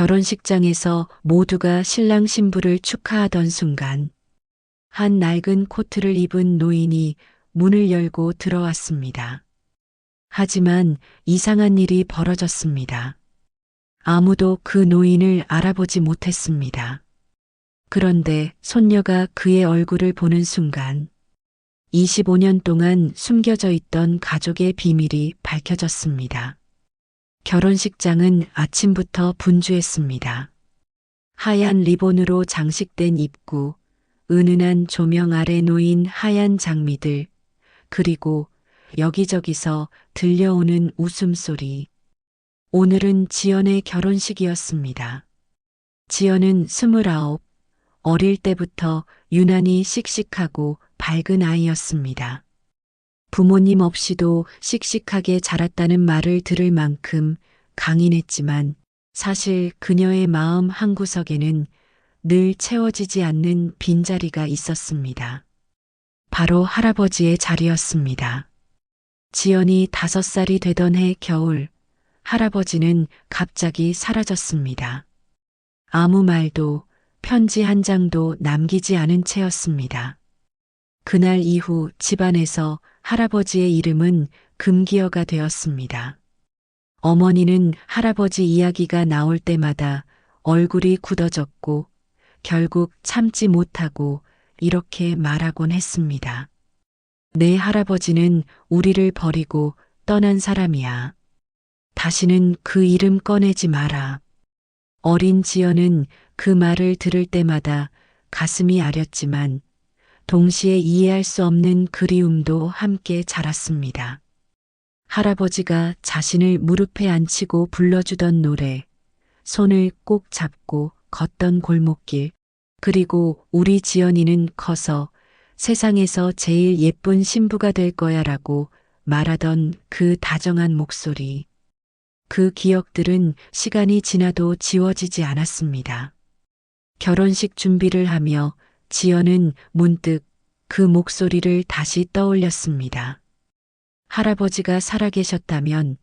결혼식장에서 모두가 신랑 신부를 축하하던 순간 한 낡은 코트를 입은 노인이 문을 열고 들어왔습니다. 하지만 이상한 일이 벌어졌습니다. 아무도 그 노인을 알아보지 못했습니다. 그런데 손녀가 그의 얼굴을 보는 순간 25년 동안 숨겨져 있던 가족의 비밀이 밝혀졌습니다. 결혼식장은 아침부터 분주했습니다. 하얀 리본으로 장식된 입구, 은은한 조명 아래 놓인 하얀 장미들, 그리고 여기저기서 들려오는 웃음소리. 오늘은 지연의 결혼식이었습니다. 지연은 29, 어릴 때부터 유난히 씩씩하고 밝은 아이였습니다. 부모님 없이도 씩씩하게 자랐다는 말을 들을 만큼 강인했지만 사실 그녀의 마음 한구석에는 늘 채워지지 않는 빈자리가 있었습니다. 바로 할아버지의 자리였습니다. 지연이 5살이 되던 해 겨울, 할아버지는 갑자기 사라졌습니다. 아무 말도 편지 한 장도 남기지 않은 채였습니다. 그날 이후 집안에서 할아버지의 이름은 금기어가 되었습니다. 어머니는 할아버지 이야기가 나올 때마다 얼굴이 굳어졌고 결국 참지 못하고 이렇게 말하곤 했습니다. 내 할아버지는 우리를 버리고 떠난 사람이야. 다시는 그 이름 꺼내지 마라. 어린 지연은 그 말을 들을 때마다 가슴이 아렸지만 동시에 이해할 수 없는 그리움도 함께 자랐습니다. 할아버지가 자신을 무릎에 앉히고 불러주던 노래, 손을 꼭 잡고 걷던 골목길, 그리고 우리 지연이는 커서 세상에서 제일 예쁜 신부가 될 거야라고 말하던 그 다정한 목소리. 그 기억들은 시간이 지나도 지워지지 않았습니다. 결혼식 준비를 하며 지연은 문득 그 목소리를 다시 떠올렸습니다. 할아버지가 살아계셨다면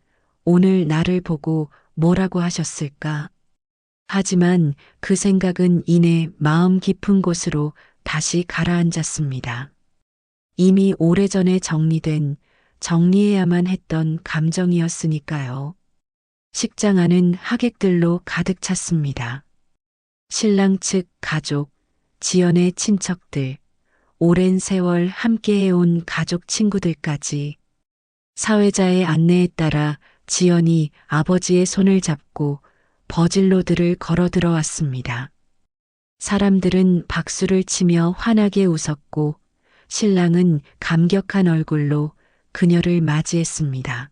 오늘 나를 보고 뭐라고 하셨을까? 하지만 그 생각은 이내 마음 깊은 곳으로 다시 가라앉았습니다. 이미 오래전에 정리해야만 했던 감정이었으니까요. 식장 안은 하객들로 가득 찼습니다. 신랑 측 가족, 지연의 친척들, 오랜 세월 함께해온 가족 친구들까지 사회자의 안내에 따라 지연이 아버지의 손을 잡고 버질로드를 걸어 들어왔습니다. 사람들은 박수를 치며 환하게 웃었고 신랑은 감격한 얼굴로 그녀를 맞이했습니다.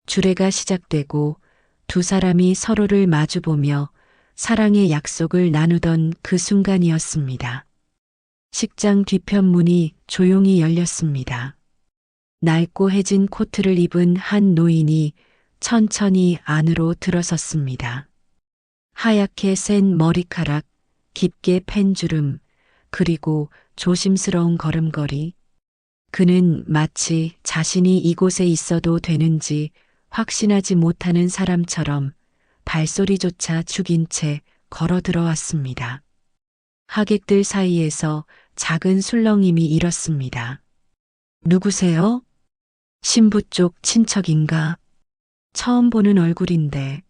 주례가 시작되고 두 사람이 서로를 마주보며 사랑의 약속을 나누던 그 순간이었습니다. 식장 뒤편 문이 조용히 열렸습니다. 낡고 해진 코트를 입은 한 노인이 천천히 안으로 들어섰습니다. 하얗게 센 머리카락, 깊게 팬 주름, 그리고 조심스러운 걸음걸이. 그는 마치 자신이 이곳에 있어도 되는지 확신하지 못하는 사람처럼 발소리조차 죽인 채 걸어 들어왔습니다. 하객들 사이에서 작은 술렁임이 일었습니다. 누구세요? 신부 쪽 친척인가? 처음 보는 얼굴인데.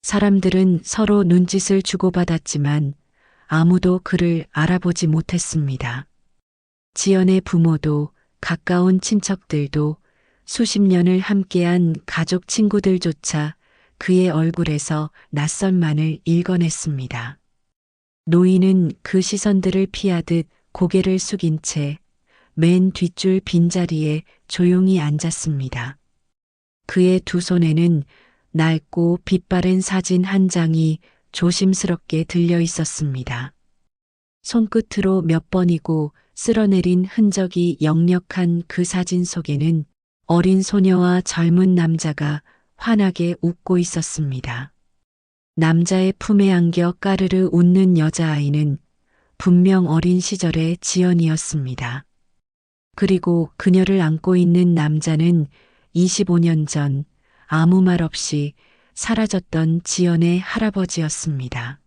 사람들은 서로 눈짓을 주고받았지만 아무도 그를 알아보지 못했습니다. 지연의 부모도 가까운 친척들도 수십 년을 함께한 가족 친구들조차 그의 얼굴에서 낯선만을 읽어냈습니다. 노인은 그 시선들을 피하듯 고개를 숙인 채 맨 뒷줄 빈자리에 조용히 앉았습니다. 그의 두 손에는 낡고 빛바랜 사진 한 장이 조심스럽게 들려 있었습니다. 손끝으로 몇 번이고 쓸어내린 흔적이 역력한 그 사진 속에는 어린 소녀와 젊은 남자가 환하게 웃고 있었습니다. 남자의 품에 안겨 까르르 웃는 여자아이는 분명 어린 시절의 지연이었습니다. 그리고 그녀를 안고 있는 남자는 25년 전 아무 말 없이 사라졌던 지연의 할아버지였습니다.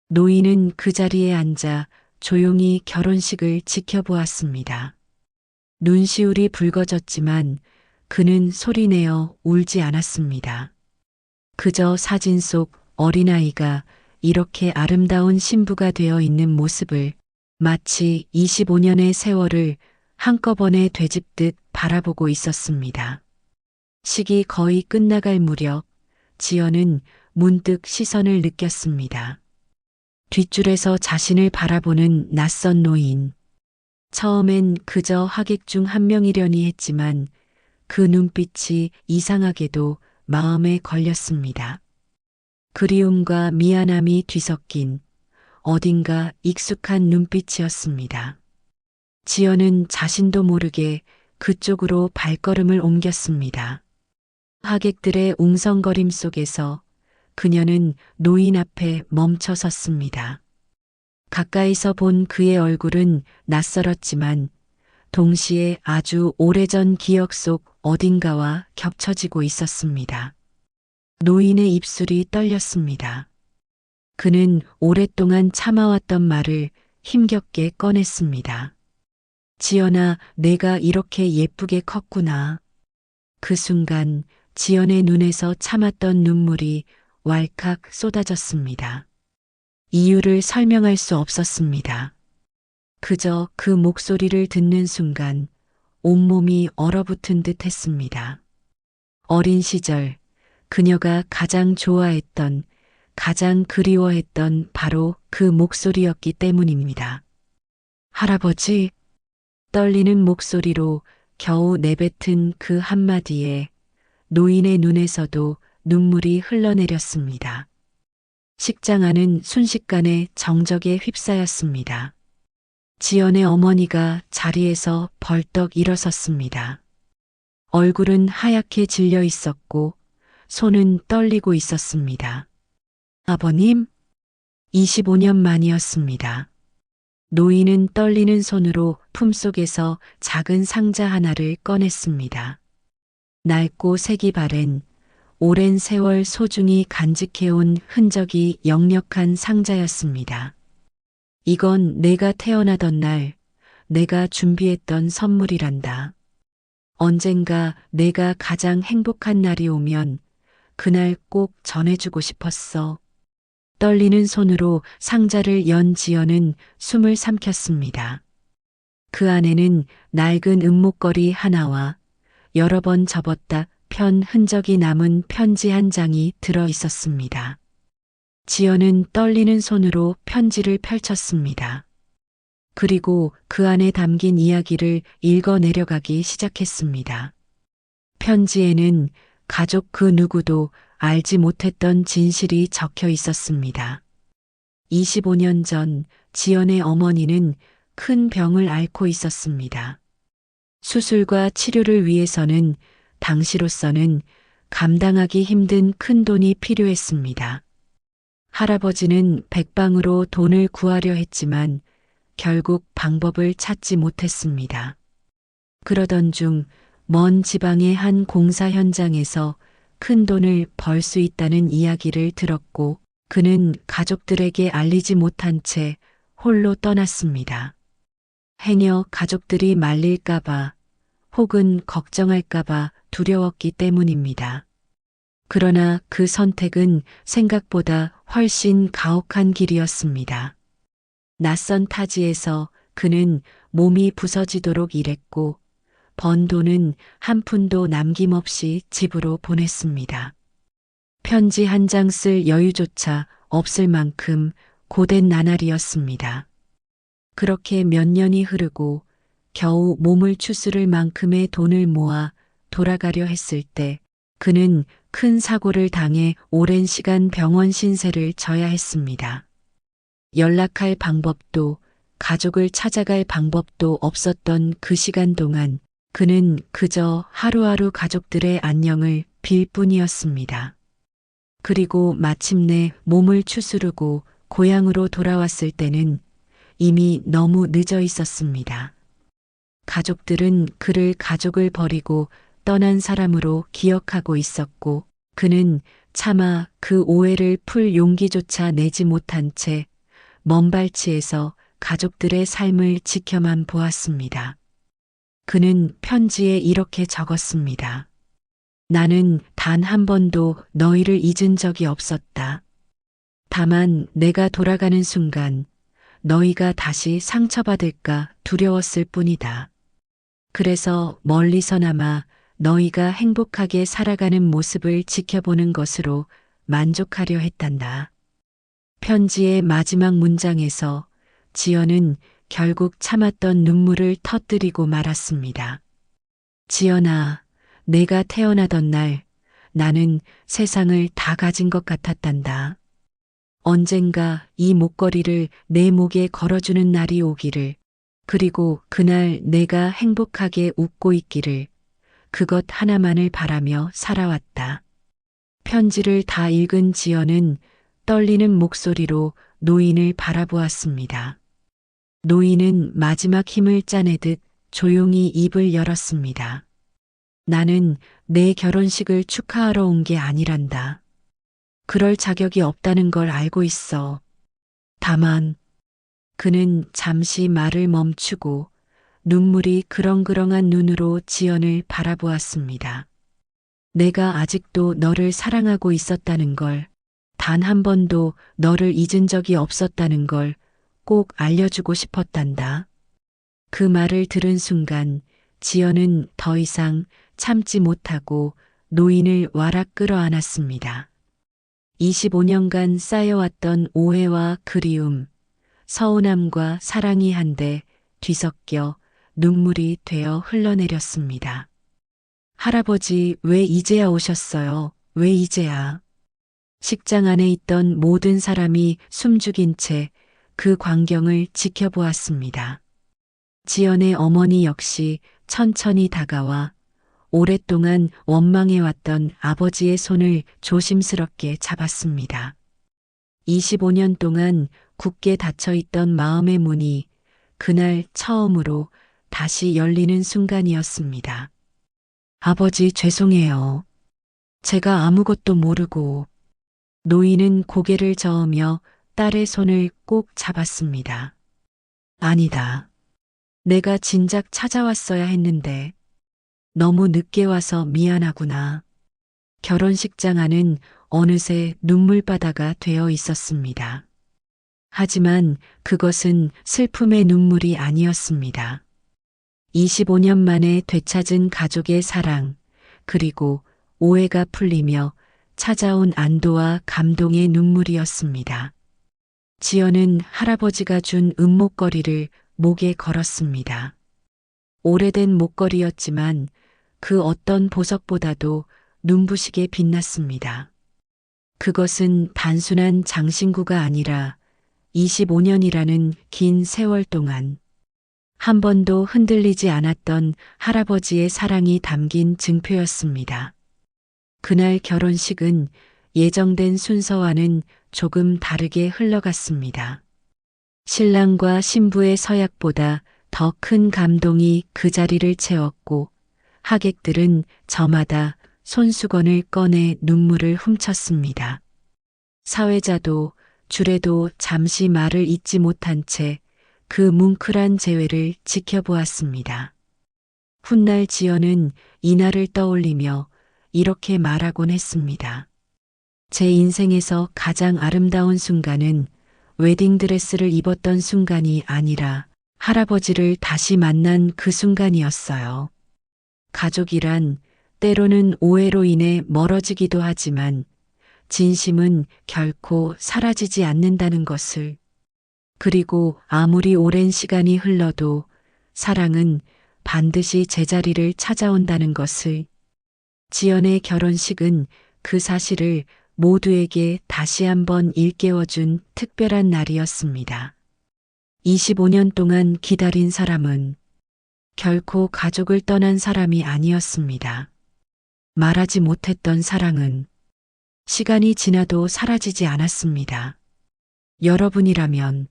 노인은 그 자리에 앉아 조용히 결혼식을 지켜보았습니다. 눈시울이 붉어졌지만 그는 소리내어 울지 않았습니다. 그저 사진 속 어린아이가 이렇게 아름다운 신부가 되어 있는 모습을 마치 25년의 세월을 한꺼번에 되짚듯 바라보고 있었습니다. 식이 거의 끝나갈 무렵 지연은 문득 시선을 느꼈습니다. 뒷줄에서 자신을 바라보는 낯선 노인. 처음엔 그저 하객 중 한 명이려니 했지만 그 눈빛이 이상하게도 마음에 걸렸습니다. 그리움과 미안함이 뒤섞인 어딘가 익숙한 눈빛이었습니다. 지연은 자신도 모르게 그쪽으로 발걸음을 옮겼습니다. 하객들의 웅성거림 속에서 그녀는 노인 앞에 멈춰 섰습니다. 가까이서 본 그의 얼굴은 낯설었지만 동시에 아주 오래전 기억 속 어딘가와 겹쳐지고 있었습니다. 노인의 입술이 떨렸습니다. 그는 오랫동안 참아왔던 말을 힘겹게 꺼냈습니다. 지연아, 내가 이렇게 예쁘게 컸구나. 그 순간 지연의 눈에서 참았던 눈물이 왈칵 쏟아졌습니다. 이유를 설명할 수 없었습니다. 그저 그 목소리를 듣는 순간 온몸이 얼어붙은 듯 했습니다. 어린 시절 그녀가 가장 좋아했던, 가장 그리워했던 바로 그 목소리였기 때문입니다. 할아버지, 떨리는 목소리로 겨우 내뱉은 그 한마디에 노인의 눈에서도 눈물이 흘러내렸습니다. 식장 안은 순식간에 정적에 휩싸였습니다. 지연의 어머니가 자리에서 벌떡 일어섰습니다. 얼굴은 하얗게 질려 있었고 손은 떨리고 있었습니다. 아버님, 25년 만이었습니다. 노인은 떨리는 손으로 품속에서 작은 상자 하나를 꺼냈습니다. 낡고 색이 바랜 오랜 세월 소중히 간직해온 흔적이 역력한 상자였습니다. 이건 내가 태어나던 날 내가 준비했던 선물이란다. 언젠가 내가 가장 행복한 날이 오면 그날 꼭 전해주고 싶었어. 떨리는 손으로 상자를 연 지연은 숨을 삼켰습니다. 그 안에는 낡은 은목걸이 하나와 여러 번 접었다 편 흔적이 남은 편지 한 장이 들어 있었습니다. 지연은 떨리는 손으로 편지를 펼쳤습니다. 그리고 그 안에 담긴 이야기를 읽어 내려가기 시작했습니다. 편지에는 가족 그 누구도 알지 못했던 진실이 적혀 있었습니다. 25년 전 지연의 어머니는 큰 병을 앓고 있었습니다. 수술과 치료를 위해서는 당시로서는 감당하기 힘든 큰 돈이 필요했습니다. 할아버지는 백방으로 돈을 구하려 했지만 결국 방법을 찾지 못했습니다. 그러던 중 먼 지방의 한 공사 현장에서 큰 돈을 벌 수 있다는 이야기를 들었고 그는 가족들에게 알리지 못한 채 홀로 떠났습니다. 행여 가족들이 말릴까봐 혹은 걱정할까봐 두려웠기 때문입니다. 그러나 그 선택은 생각보다 훨씬 가혹한 길이었습니다. 낯선 타지에서 그는 몸이 부서지도록 일했고 번 돈은 한 푼도 남김없이 집으로 보냈습니다. 편지 한 장 쓸 여유조차 없을 만큼 고된 나날이었습니다. 그렇게 몇 년이 흐르고 겨우 몸을 추스를 만큼의 돈을 모아 돌아가려 했을 때 그는 큰 사고를 당해 오랜 시간 병원 신세를 져야 했습니다. 연락할 방법도 가족을 찾아갈 방법도 없었던 그 시간 동안 그는 그저 하루하루 가족들의 안녕을 빌 뿐이었습니다. 그리고 마침내 몸을 추스르고 고향으로 돌아왔을 때는 이미 너무 늦어 있었습니다. 가족들은 그를 가족을 버리고 떠난 사람으로 기억하고 있었고 그는 차마 그 오해를 풀 용기조차 내지 못한 채 먼 발치에서 가족들의 삶을 지켜만 보았습니다. 그는 편지에 이렇게 적었습니다. 나는 단 한 번도 너희를 잊은 적이 없었다. 다만 내가 돌아가는 순간 너희가 다시 상처받을까 두려웠을 뿐이다. 그래서 멀리서나마 너희가 행복하게 살아가는 모습을 지켜보는 것으로 만족하려 했단다. 편지의 마지막 문장에서 지연은 결국 참았던 눈물을 터뜨리고 말았습니다. 지연아, 내가 태어나던 날 나는 세상을 다 가진 것 같았단다. 언젠가 이 목걸이를 내 목에 걸어주는 날이 오기를, 그리고 그날 내가 행복하게 웃고 있기를, 그것 하나만을 바라며 살아왔다. 편지를 다 읽은 지연은 떨리는 목소리로 노인을 바라보았습니다. 노인은 마지막 힘을 짜내듯 조용히 입을 열었습니다. 나는 내 결혼식을 축하하러 온 게 아니란다. 그럴 자격이 없다는 걸 알고 있어. 다만, 그는 잠시 말을 멈추고 눈물이 그렁그렁한 눈으로 지연을 바라보았습니다. 내가 아직도 너를 사랑하고 있었다는 걸, 단 한 번도 너를 잊은 적이 없었다는 걸 꼭 알려주고 싶었단다. 그 말을 들은 순간 지연은 더 이상 참지 못하고 노인을 와락 끌어안았습니다. 25년간 쌓여왔던 오해와 그리움, 서운함과 사랑이 한데 뒤섞여 눈물이 되어 흘러내렸습니다. 할아버지, 왜 이제야 오셨어요? 왜 이제야? 식장 안에 있던 모든 사람이 숨죽인 채 그 광경을 지켜보았습니다. 지연의 어머니 역시 천천히 다가와 오랫동안 원망해왔던 아버지의 손을 조심스럽게 잡았습니다. 25년 동안 굳게 닫혀있던 마음의 문이 그날 처음으로 다시 열리는 순간이었습니다. 아버지, 죄송해요. 제가 아무것도 모르고. 노인은 고개를 저으며 딸의 손을 꼭 잡았습니다. 아니다. 내가 진작 찾아왔어야 했는데 너무 늦게 와서 미안하구나. 결혼식장 안은 어느새 눈물바다가 되어 있었습니다. 하지만 그것은 슬픔의 눈물이 아니었습니다. 25년 만에 되찾은 가족의 사랑, 그리고 오해가 풀리며 찾아온 안도와 감동의 눈물이었습니다. 지연은 할아버지가 준 은목걸이를 목에 걸었습니다. 오래된 목걸이였지만 그 어떤 보석보다도 눈부시게 빛났습니다. 그것은 단순한 장신구가 아니라 25년이라는 긴 세월 동안 한 번도 흔들리지 않았던 할아버지의 사랑이 담긴 증표였습니다. 그날 결혼식은 예정된 순서와는 조금 다르게 흘러갔습니다. 신랑과 신부의 서약보다 더 큰 감동이 그 자리를 채웠고 하객들은 저마다 손수건을 꺼내 눈물을 훔쳤습니다. 사회자도 주례도 잠시 말을 잇지 못한 채 그 뭉클한 재회를 지켜보았습니다. 훗날 지연은 이날을 떠올리며 이렇게 말하곤 했습니다. 제 인생에서 가장 아름다운 순간은 웨딩드레스를 입었던 순간이 아니라 할아버지를 다시 만난 그 순간이었어요. 가족이란 때로는 오해로 인해 멀어지기도 하지만 진심은 결코 사라지지 않는다는 것을, 그리고 아무리 오랜 시간이 흘러도 사랑은 반드시 제자리를 찾아온다는 것을, 지연의 결혼식은 그 사실을 모두에게 다시 한번 일깨워준 특별한 날이었습니다. 25년 동안 기다린 사람은 결코 가족을 떠난 사람이 아니었습니다. 말하지 못했던 사랑은 시간이 지나도 사라지지 않았습니다. 여러분이라면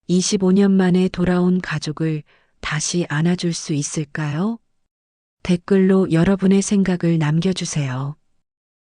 25년 만에 돌아온 가족을 다시 안아줄 수 있을까요? 댓글로 여러분의 생각을 남겨주세요.